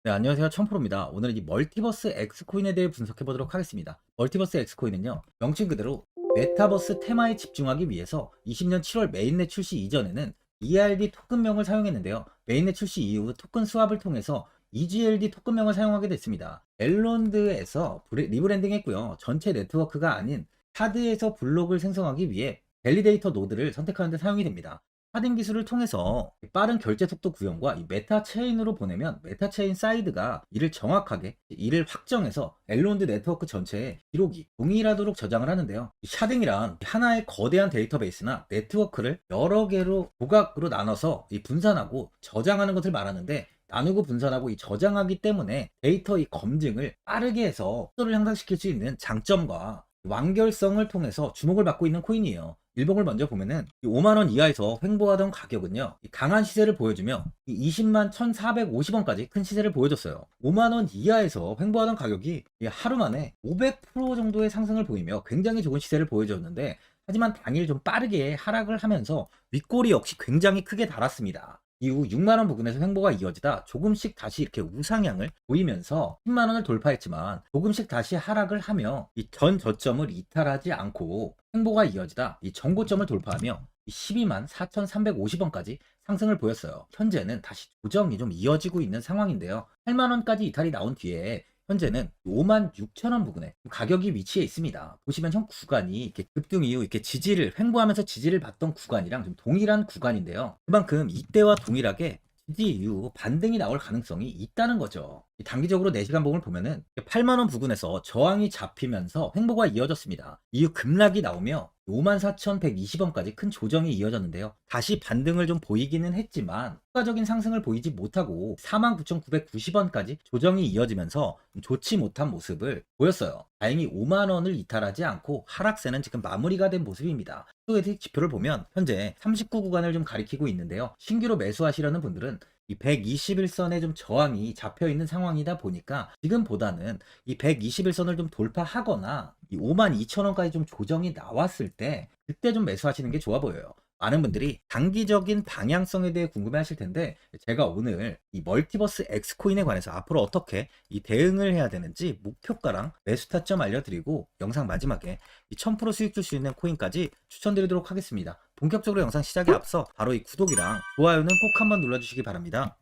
네, 안녕하세요. 청프로입니다. 오늘은 이 멀티버스 X코인에 대해 분석해 보도록 하겠습니다. 멀티버스 X코인은요, 명칭 그대로 메타버스 테마에 집중하기 위해서 20년 7월 메인넷 출시 이전에는 ERD 토큰명을 사용했는데요. 메인넷 출시 이후 토큰 스왑을 통해서 EGLD 토큰명을 사용하게 됐습니다. 앨런드에서 리브랜딩 했고요. 전체 네트워크가 아닌 카드에서 블록을 생성하기 위해 밸리데이터 노드를 선택하는 데 사용이 됩니다. 하딩 기술을 통해서 빠른 결제 속도 구현과 이 메타 체인으로 보내면 메타 체인 사이드가 이를 정확하게 이를 확정해서 엘론드 네트워크 전체에 기록이 동일하도록 저장을 하는데요. 이 샤딩이란 하나의 거대한 데이터베이스나 네트워크를 여러 개로 조각으로 나눠서 이 분산하고 저장하는 것을 말하는데, 나누고 분산하고 이 저장하기 때문에 데이터 이 검증을 빠르게 해서 속도를 향상시킬 수 있는 장점과 완결성을 통해서 주목을 받고 있는 코인이에요. 일봉을 먼저 보면은 5만 원 이하에서 횡보하던 가격은요, 강한 시세를 보여주며 20만 1,450원까지 큰 시세를 보여줬어요. 5만 원 이하에서 횡보하던 가격이 하루 만에 500% 정도의 상승을 보이며 굉장히 좋은 시세를 보여줬는데, 하지만 당일 좀 빠르게 하락을 하면서 윗골이 역시 굉장히 크게 달았습니다. 이후 6만 원 부근에서 횡보가 이어지다 조금씩 다시 이렇게 우상향을 보이면서 10만 원을 돌파했지만 조금씩 다시 하락을 하며 이 전 저점을 이탈하지 않고 횡보가 이어지다 이 전고점을 돌파하며 12만 4,350원까지 상승을 보였어요. 현재는 다시 조정이 좀 이어지고 있는 상황인데요. 8만 원까지 이탈이 나온 뒤에 현재는 5만 6천 원 부근에 가격이 위치해 있습니다. 보시면 현 구간이 이렇게 급등 이후 이렇게 지지를 횡보하면서 지지를 받던 구간이랑 좀 동일한 구간인데요. 그만큼 이때와 동일하게 지지 이후 반등이 나올 가능성이 있다는 거죠. 단기적으로 4시간 봉을 보면은 8만 원 부근에서 저항이 잡히면서 횡보가 이어졌습니다. 이후 급락이 나오며 54,120원까지 큰 조정이 이어졌는데요. 다시 반등을 좀 보이기는 했지만 추가적인 상승을 보이지 못하고 49,990원까지 조정이 이어지면서 좋지 못한 모습을 보였어요. 다행히 5만 원을 이탈하지 않고 하락세는 지금 마무리가 된 모습입니다. 스토에틱 지표를 보면 현재 39 구간을 좀 가리키고 있는데요. 신규로 매수하시려는 분들은 이 121선에 좀 저항이 잡혀 있는 상황이다 보니까 지금보다는 이 121선을 좀 돌파하거나 이 52,000원까지 좀 조정이 나왔을 때 그때 좀 매수하시는 게 좋아 보여요. 많은 분들이 단기적인 방향성에 대해 궁금해 하실 텐데, 제가 오늘 이 멀티버스 X코인에 관해서 앞으로 어떻게 이 대응을 해야 되는지 목표가랑 매수 타점 알려드리고, 영상 마지막에 이 1000% 수익 줄 수 있는 코인까지 추천드리도록 하겠습니다. 본격적으로 영상 시작에 앞서 바로 이 구독이랑 좋아요는 꼭 한번 눌러주시기 바랍니다.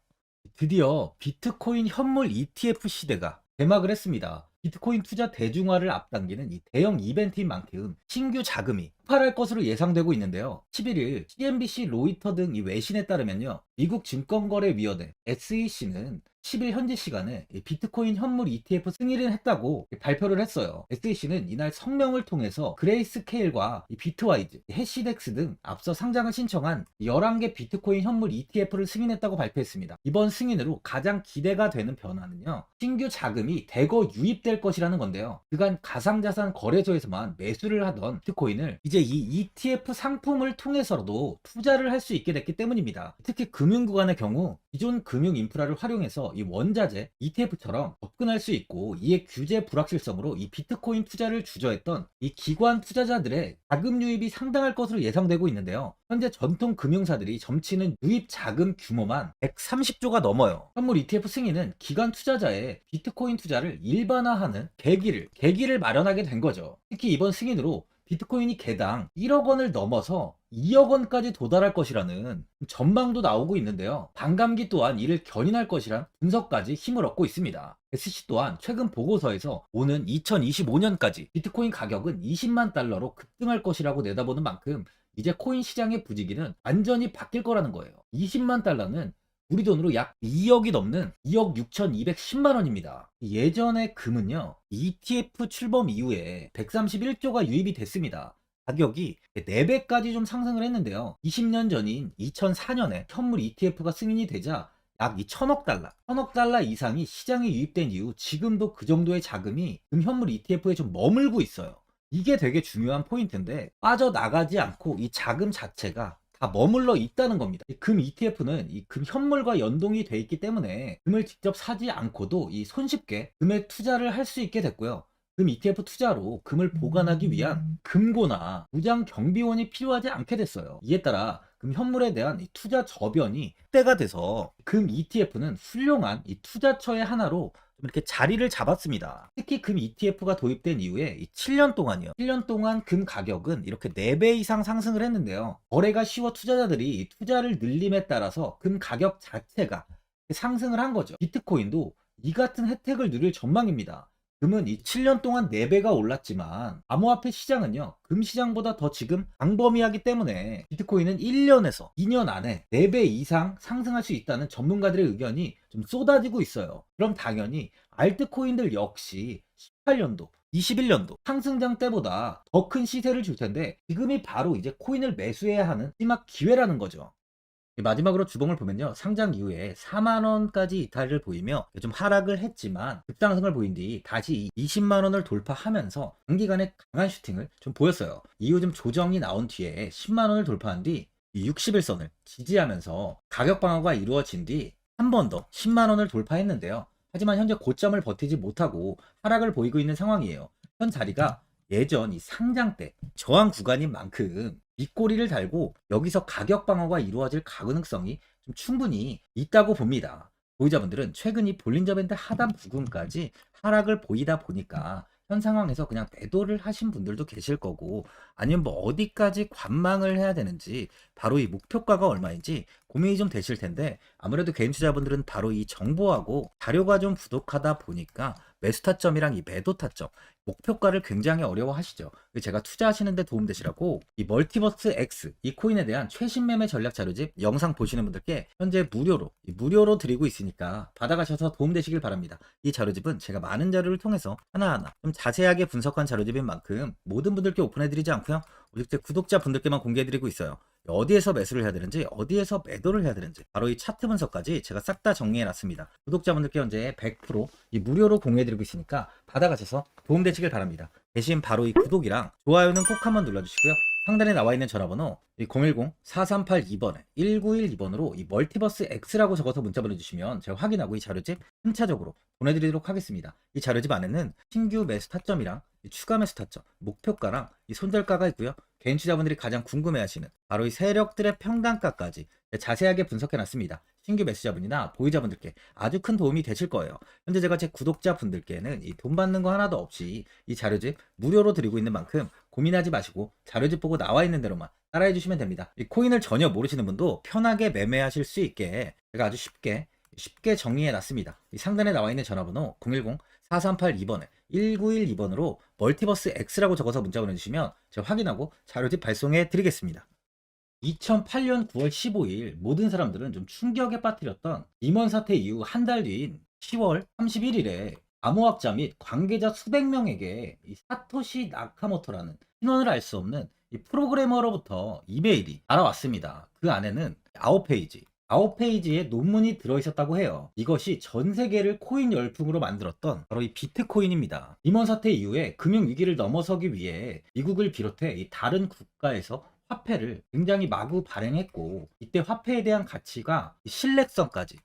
드디어 비트코인 현물 ETF 시대가 개막을 했습니다. 비트코인 투자 대중화를 앞당기는 이 대형 이벤트인 만큼 신규 자금이 폭발할 것으로 예상되고 있는데요. 11일 CNBC, 로이터 등 이 외신에 따르면요, 미국 증권거래위원회 SEC는 10일 현지 시간에 비트코인 현물 ETF 승인을 했다고 발표를 했어요. SEC는 이날 성명을 통해서 그레이스케일과 비트와이즈, 해시덱스 등 앞서 상장을 신청한 11개 비트코인 현물 ETF를 승인했다고 발표했습니다. 이번 승인으로 가장 기대가 되는 변화는요, 신규 자금이 대거 유입될 것이라는 건데요. 그간 가상자산 거래소에서만 매수를 하던 비트코인을 이제 이 ETF 상품을 통해서도 투자를 할 수 있게 됐기 때문입니다. 특히 금융구간의 경우 기존 금융 인프라를 활용해서 이 원자재 ETF처럼 접근할 수 있고, 이에 규제 불확실성으로 이 비트코인 투자를 주저했던 이 기관 투자자들의 자금 유입이 상당할 것으로 예상되고 있는데요. 현재 전통 금융사들이 점치는 유입 자금 규모만 130조가 넘어요. 현물 ETF 승인은 기관 투자자의 비트코인 투자를 일반화하는 계기를 마련하게 된 거죠. 특히 이번 승인으로 비트코인이 개당 1억 원을 넘어서 2억 원까지 도달할 것이라는 전망도 나오고 있는데요. 반감기 또한 이를 견인할 것이란 분석까지 힘을 얻고 있습니다. SC 또한 최근 보고서에서 오는 2025년까지 비트코인 가격은 20만 달러로 급등할 것이라고 내다보는 만큼 이제 코인 시장의 부지기는 완전히 바뀔 거라는 거예요. 20만 달러는 우리 돈으로 약 2억이 넘는 2억 6,210만 원입니다. 예전에 금은요, ETF 출범 이후에 131조가 유입이 됐습니다. 가격이 4배까지 좀 상승을 했는데요. 20년 전인 2004년에 현물 ETF가 승인이 되자 약 1000억 달러, 1000억 달러 이상이 시장에 유입된 이후 지금도 그 정도의 자금이 현물 ETF에 좀 머물고 있어요. 이게 되게 중요한 포인트인데, 빠져나가지 않고 이 자금 자체가 다 머물러 있다는 겁니다. 금 ETF는 이 금 현물과 연동이 돼 있기 때문에 금을 직접 사지 않고도 이 손쉽게 금에 투자를 할 수 있게 됐고요. 금 ETF 투자로 금을 보관하기 위한 금고나 무장 경비원이 필요하지 않게 됐어요. 이에 따라 금 현물에 대한 이 투자 저변이 확대가 돼서 금 ETF는 훌륭한 이 투자처의 하나로 좀 이렇게 자리를 잡았습니다. 특히 금 ETF가 도입된 이후에 이 7년 동안이요. 7년 동안 금 가격은 이렇게 4배 이상 상승을 했는데요. 거래가 쉬워 투자자들이 이 투자를 늘림에 따라서 금 가격 자체가 상승을 한 거죠. 비트코인도 이 같은 혜택을 누릴 전망입니다. 금은 이 7년 동안 4배가 올랐지만 암호화폐 시장은요, 금 시장보다 더 지금 광범위하기 때문에 비트코인은 1년에서 2년 안에 4배 이상 상승할 수 있다는 전문가들의 의견이 좀 쏟아지고 있어요. 그럼 당연히 알트코인들 역시 18년도 21년도 상승장 때보다 더 큰 시세를 줄 텐데, 지금이 바로 이제 코인을 매수해야 하는 마지막 기회라는 거죠. 마지막으로 주봉을 보면요, 상장 이후에 4만원까지 이탈을 보이며 좀 하락을 했지만 급상승을 보인 뒤 다시 20만원을 돌파하면서 단기간에 강한 슈팅을 좀 보였어요. 이후 좀 조정이 나온 뒤에 10만원을 돌파한 뒤 60일선을 지지하면서 가격 방어가 이루어진 뒤 한 번 더 10만원을 돌파했는데요. 하지만 현재 고점을 버티지 못하고 하락을 보이고 있는 상황이에요. 현 자리가 예전 이 상장 때 저항 구간인 만큼 밑꼬리를 달고 여기서 가격 방어가 이루어질 가능성이 좀 충분히 있다고 봅니다. 보유자분들은 최근 이 볼린저 밴드 하단 부근까지 하락을 보이다 보니까 현 상황에서 그냥 매도를 하신 분들도 계실 거고, 아니면 뭐 어디까지 관망을 해야 되는지, 바로 이 목표가가 얼마인지 고민이 좀 되실 텐데, 아무래도 개인 투자분들은 바로 이 정보하고 자료가 좀 부족하다 보니까 매수 타점이랑 이 매도 타점, 목표가를 굉장히 어려워하시죠. 제가 투자하시는데 도움되시라고 이 멀티버스 X 이 코인에 대한 최신 매매 전략 자료집 영상 보시는 분들께 현재 무료로 드리고 있으니까 받아가셔서 도움되시길 바랍니다. 이 자료집은 제가 많은 자료를 통해서 하나하나 좀 자세하게 분석한 자료집인 만큼 모든 분들께 오픈해드리지 않고요, 오직 제 구독자분들께만 공개해드리고 있어요. 어디에서 매수를 해야 되는지, 어디에서 매도를 해야 되는지, 바로 이 차트 분석까지 제가 싹 다 정리해 놨습니다. 구독자분들께 현재 100% 이 무료로 공유해드리고 있으니까 받아가셔서 도움되시길 바랍니다. 대신 바로 이 구독이랑 좋아요는 꼭 한번 눌러주시고요. 상단에 나와 있는 전화번호 010-4382번에 1912번으로 이 멀티버스 X라고 적어서 문자 보내주시면 제가 확인하고 이 자료집 순차적으로 보내드리도록 하겠습니다. 이 자료집 안에는 신규 매수 타점이랑 추가 매수 타점, 목표가랑 이 손절가가 있고요. 개인 투자분들이 가장 궁금해하시는 바로 이 세력들의 평단가까지 자세하게 분석해놨습니다. 신규 매수자분이나 보유자분들께 아주 큰 도움이 되실 거예요. 현재 제가 제 구독자분들께는 이 돈 받는 거 하나도 없이 이 자료집 무료로 드리고 있는 만큼 고민하지 마시고 자료집 보고 나와 있는 대로만 따라해 주시면 됩니다. 이 코인을 전혀 모르시는 분도 편하게 매매하실 수 있게 제가 아주 쉽게 정리해 놨습니다. 이 상단에 나와 있는 전화번호 010-4382번에 1912번으로 멀티버스 X라고 적어서 문자 보내주시면 제가 확인하고 자료집 발송해 드리겠습니다. 2008년 9월 15일 모든 사람들은 좀 충격에 빠뜨렸던 리먼 사태 이후 한 달 뒤인 10월 31일에 암호학자 및 관계자 수백 명에게 이 사토시 나카모토라는 신원을 알 수 없는 이 프로그래머로부터 이메일이 날아왔습니다. 그 안에는 9페이지의 논문이 들어있었다고 해요. 이것이 전 세계를 코인 열풍으로 만들었던 바로 이 비트코인입니다. 리먼 사태 이후에 금융위기를 넘어서기 위해 미국을 비롯해 이 다른 국가에서 화폐를 굉장히 마구 발행했고, 이때 화폐에 대한 가치가 신뢰성까지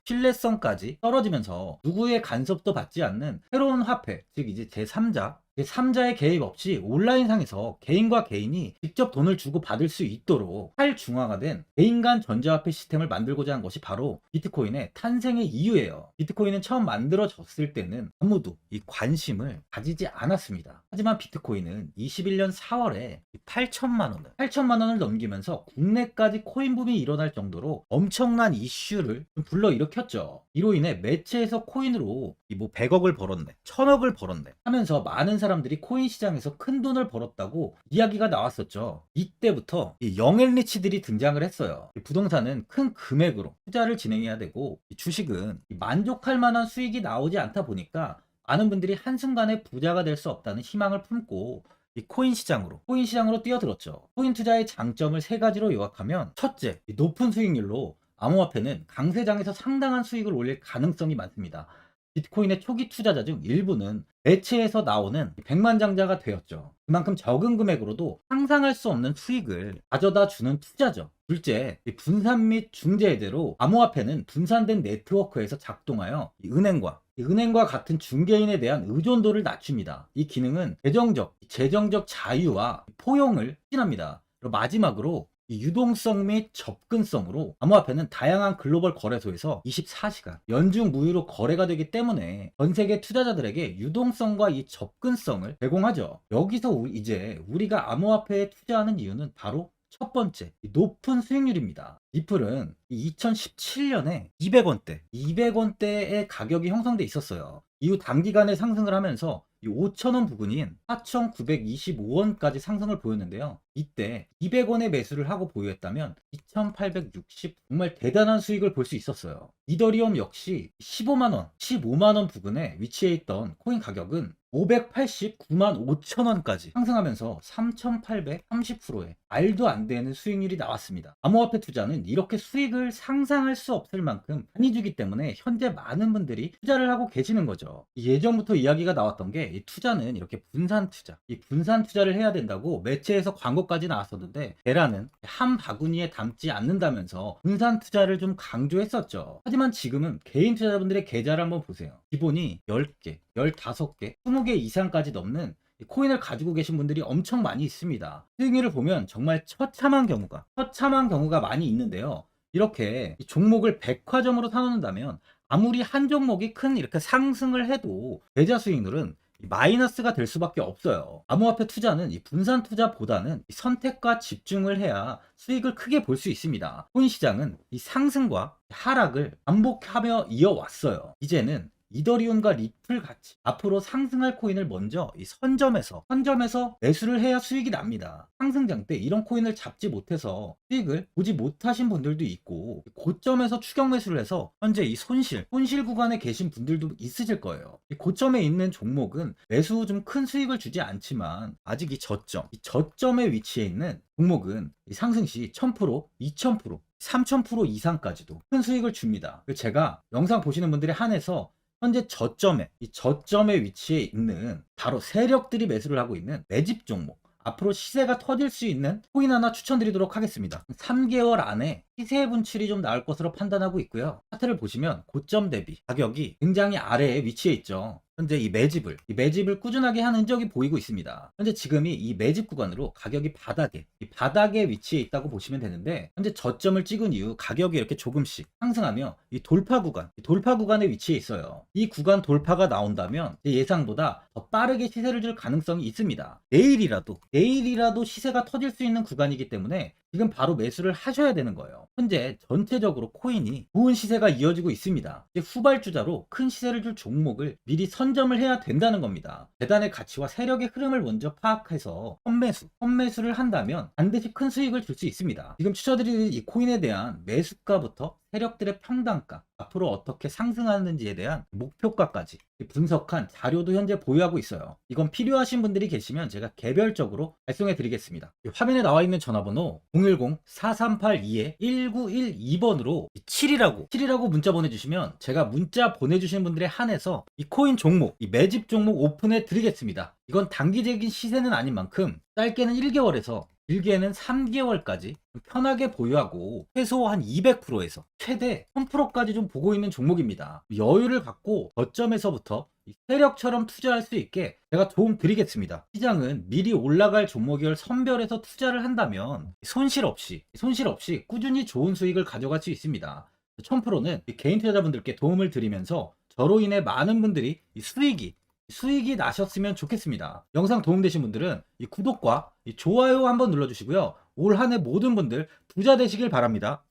떨어지면서 누구의 간섭도 받지 않는 새로운 화폐, 즉 이제 제3자의 개입 없이 온라인상에서 개인과 개인이 직접 돈을 주고 받을 수 있도록 탈중앙화된 개인 간 전자화폐 시스템을 만들고자 한 것이 바로 비트코인의 탄생의 이유예요. 비트코인은 처음 만들어졌을 때는 아무도 이 관심을 가지지 않았습니다. 하지만 비트코인은 21년 4월에 8천만 원을 넘기면서 국내까지 코인 붐이 일어날 정도로 엄청난 이슈를 불러일으켰죠. 이로 인해 매체에서 코인으로 뭐 100억을 벌었네, 1000억을 벌었네 하면서 많은 사람들이 코인 시장에서 큰 돈을 벌었다고 이야기가 나왔었죠. 이때부터 이 영앤리치들이 등장을 했어요. 부동산은 큰 금액으로 투자를 진행해야 되고, 주식은 만족할 만한 수익이 나오지 않다 보니까 많은 분들이 한순간에 부자가 될 수 없다는 희망을 품고 이 코인 시장으로 뛰어들었죠. 코인 투자의 장점을 세 가지로 요약하면, 첫째, 높은 수익률로 암호화폐는 강세장에서 상당한 수익을 올릴 가능성이 많습니다. 비트코인의 초기 투자자 중 일부는 매체에서 나오는 백만장자가 되었죠. 그만큼 적은 금액으로도 상상할 수 없는 수익을 가져다 주는 투자죠. 둘째, 분산 및 중재대로 암호화폐는 분산된 네트워크에서 작동하여 은행과 같은 중개인에 대한 의존도를 낮춥니다. 이 기능은 재정적 자유와 포용을 추진합니다. 마지막으로 이 유동성 및 접근성으로 암호화폐는 다양한 글로벌 거래소에서 24시간 연중 무휴로 거래가 되기 때문에 전 세계 투자자들에게 유동성과 이 접근성을 제공하죠. 여기서 이제 우리가 암호화폐에 투자하는 이유는 바로 첫 번째, 이 높은 수익률입니다. 리플은 2017년에 200원대의 가격이 형성돼 있었어요. 이후 단기간에 상승을 하면서 이 5,000원 부근인 4,925원까지 상승을 보였는데요. 이때 200원의 매수를 하고 보유했다면 2,860 정말 대단한 수익을 볼 수 있었어요. 이더리움 역시 15만원, 15만원 부근에 위치해 있던 코인 가격은 589만 5천원까지 상승하면서 3,830%의 말도 안 되는 수익률이 나왔습니다. 암호화폐 투자는 이렇게 수익을 상상할 수 없을 만큼 많이 주기 때문에 현재 많은 분들이 투자를 하고 계시는 거죠. 예전부터 이야기가 나왔던 게 이 투자는 이렇게 분산 투자, 이 분산 투자를 해야 된다고 매체에서 광고까지 나왔었는데 계란은 한 바구니에 담지 않는다면서 분산 투자를 좀 강조했었죠. 하지만 지금은 개인 투자자분들의 계좌를 한번 보세요. 기본이 10개, 15개, 20개 이상까지 넘는 코인을 가지고 계신 분들이 엄청 많이 있습니다. 수익률을 보면 정말 처참한 경우가 많이 있는데요. 이렇게 종목을 백화점으로 사놓는다면 아무리 한 종목이 큰 이렇게 상승을 해도 계좌 수익률은 마이너스가 될 수밖에 없어요. 암호화폐 투자는 이 분산 투자보다는 이 선택과 집중을 해야 수익을 크게 볼 수 있습니다. 코인 시장은 이 상승과 하락을 반복하며 이어왔어요. 이제는 이더리움과 리플 같이 앞으로 상승할 코인을 먼저 이 선점에서 매수를 해야 수익이 납니다. 상승장 때 이런 코인을 잡지 못해서 수익을 보지 못하신 분들도 있고 고점에서 추격 매수를 해서 현재 이 손실 구간에 계신 분들도 있으실 거예요. 이 고점에 있는 종목은 매수 후 좀 큰 수익을 주지 않지만 아직 이 저점에 위치해 있는 종목은 이 상승 시 1000%, 2000%, 3000% 이상까지도 큰 수익을 줍니다. 제가 영상 보시는 분들에 한해서 현재 이 저점에 위치해 있는 바로 세력들이 매수를 하고 있는 매집 종목, 앞으로 시세가 터질 수 있는 코인 하나 추천드리도록 하겠습니다. 3개월 안에 시세 분출이 좀 나올 것으로 판단하고 있고요. 차트를 보시면 고점 대비 가격이 굉장히 아래에 위치해 있죠. 현재 이 매집을 꾸준하게 한 흔적이 보이고 있습니다. 현재 지금이 이 매집 구간으로 가격이 바닥에 위치해 있다고 보시면 되는데, 현재 저점을 찍은 이후 가격이 이렇게 조금씩 상승하며 이 돌파 구간에 위치해 있어요. 이 구간 돌파가 나온다면 제 예상보다 더 빠르게 시세를 줄 가능성이 있습니다. 내일이라도 시세가 터질 수 있는 구간이기 때문에 지금 바로 매수를 하셔야 되는 거예요. 현재 전체적으로 코인이 좋은 시세가 이어지고 있습니다. 이제 후발주자로 큰 시세를 줄 종목을 미리 선점을 해야 된다는 겁니다. 재단의 가치와 세력의 흐름을 먼저 파악해서 선매수를 한다면 반드시 큰 수익을 줄 수 있습니다. 지금 추천드리는 이 코인에 대한 매수가부터 세력들의 평단가, 앞으로 어떻게 상승하는지에 대한 목표가까지 분석한 자료도 현재 보유하고 있어요. 이건 필요하신 분들이 계시면 제가 개별적으로 발송해 드리겠습니다. 화면에 나와 있는 전화번호 010-4382-1912번으로 7이라고 문자 보내주시면 제가 문자 보내주신 분들에 한해서 이 코인 종목, 이 매집 종목 오픈해 드리겠습니다. 이건 단기적인 시세는 아닌 만큼 짧게는 1개월에서 길게는 3개월까지 편하게 보유하고 최소 한 200%에서 최대 1000%까지 좀 보고 있는 종목입니다. 여유를 갖고 저점에서부터 세력처럼 투자할 수 있게 제가 도움 드리겠습니다. 시장은 미리 올라갈 종목을 선별해서 투자를 한다면 손실 없이 꾸준히 좋은 수익을 가져갈 수 있습니다. 1000%는 개인 투자자분들께 도움을 드리면서 저로 인해 많은 분들이 수익이 나셨으면 좋겠습니다. 영상 도움되신 분들은 이 구독과 이 좋아요 한번 눌러주시고요. 올 한 해 모든 분들 부자 되시길 바랍니다.